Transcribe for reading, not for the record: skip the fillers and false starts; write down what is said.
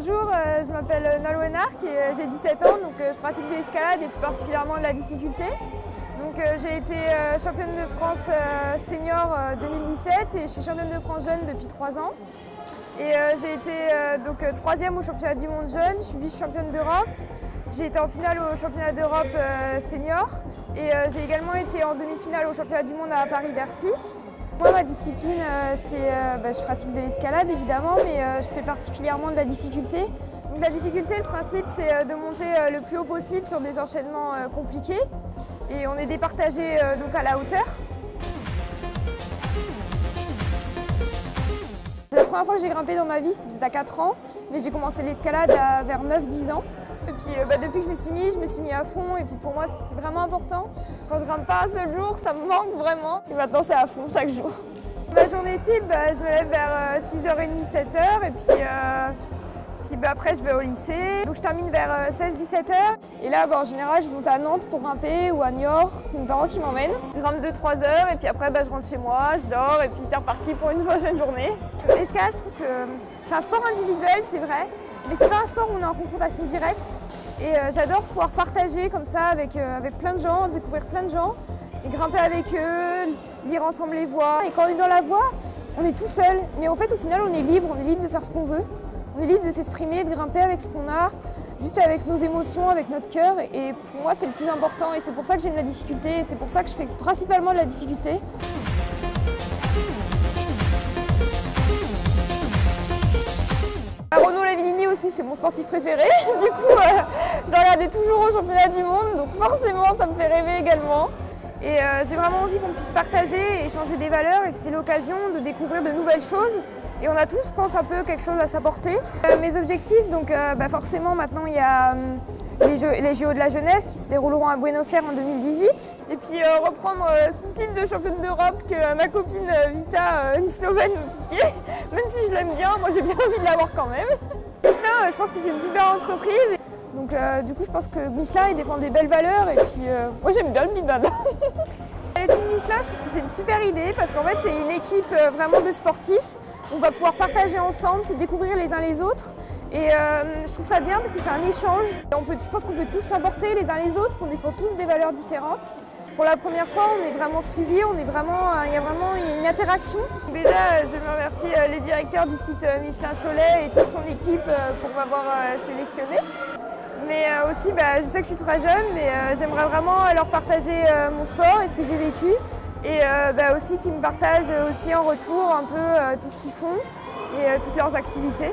Bonjour, je m'appelle Nolwenn Ark et j'ai 17 ans, donc je pratique de l'escalade et plus particulièrement de la difficulté. Donc j'ai été championne de France senior 2017 et je suis championne de France jeune depuis 3 ans. Et j'ai été troisième au championnat du monde jeune, je suis vice-championne d'Europe. J'ai été en finale au championnat d'Europe senior et j'ai également été en demi-finale au championnat du monde à Paris-Bercy. Moi, ma discipline, je pratique de l'escalade évidemment, mais je fais particulièrement de la difficulté. Donc, la difficulté, le principe, c'est de monter le plus haut possible sur des enchaînements compliqués. Et on est départagé donc à la hauteur. La première fois que j'ai grimpé dans ma vie, c'était à 4 ans, mais j'ai commencé l'escalade vers 9-10 ans. Et puis depuis que je me suis mis à fond, et puis pour moi c'est vraiment important. Quand je grimpe pas un seul jour, ça me manque vraiment. Et maintenant c'est à fond chaque jour. Ma journée type, je me lève vers 6h30, 7h, et puis après je vais au lycée. Donc je termine vers 16-17h. Et là en général je monte à Nantes pour grimper ou à Niort, c'est mes parents qui m'emmènent. Je grimpe 2-3 heures et puis après je rentre chez moi, je dors et puis c'est reparti pour une prochaine journée. L'escalade, je trouve que c'est un sport individuel, c'est vrai. Mais c'est pas un sport où on est en confrontation directe et j'adore pouvoir partager comme ça avec plein de gens, découvrir plein de gens et grimper avec eux, lire ensemble les voies. Et quand on est dans la voie, on est tout seul, mais en fait au final on est libre de faire ce qu'on veut. On est libre de s'exprimer, de grimper avec ce qu'on a, juste avec nos émotions, avec notre cœur et pour moi c'est le plus important et c'est pour ça que j'aime la difficulté et c'est pour ça que je fais principalement de la difficulté. Aussi, c'est mon sportif préféré, du coup je regardais toujours au championnat du monde, donc forcément ça me fait rêver également. Et j'ai vraiment envie qu'on puisse partager et échanger des valeurs et c'est l'occasion de découvrir de nouvelles choses. Et on a tous, je pense, un peu quelque chose à s'apporter. Mes objectifs, donc forcément maintenant il y a les JO de la jeunesse qui se dérouleront à Buenos Aires en 2018. Et puis reprendre ce titre de championne d'Europe que ma copine Vita, une Slovène, me piquait. Même si je l'aime bien, moi j'ai bien envie de l'avoir quand même. Michelin, je pense que c'est une super entreprise. Donc du coup, je pense que Michelin, il défend des belles valeurs et puis moi j'aime bien le big bad. Le team Michelin, je pense que c'est une super idée parce qu'en fait, c'est une équipe vraiment de sportifs. On va pouvoir partager ensemble, se découvrir les uns les autres. Et je trouve ça bien parce que c'est un échange. Je pense qu'on peut tous s'apporter les uns les autres, qu'on défend tous des valeurs différentes. Pour la première fois, on est vraiment suivis, il y a une interaction. Déjà, je remercie les directeurs du site Michelin Cholet et toute son équipe pour m'avoir sélectionnée. Mais aussi, je sais que je suis très jeune, mais j'aimerais vraiment leur partager mon sport et ce que j'ai vécu. Et aussi qu'ils me partagent aussi en retour un peu tout ce qu'ils font et toutes leurs activités.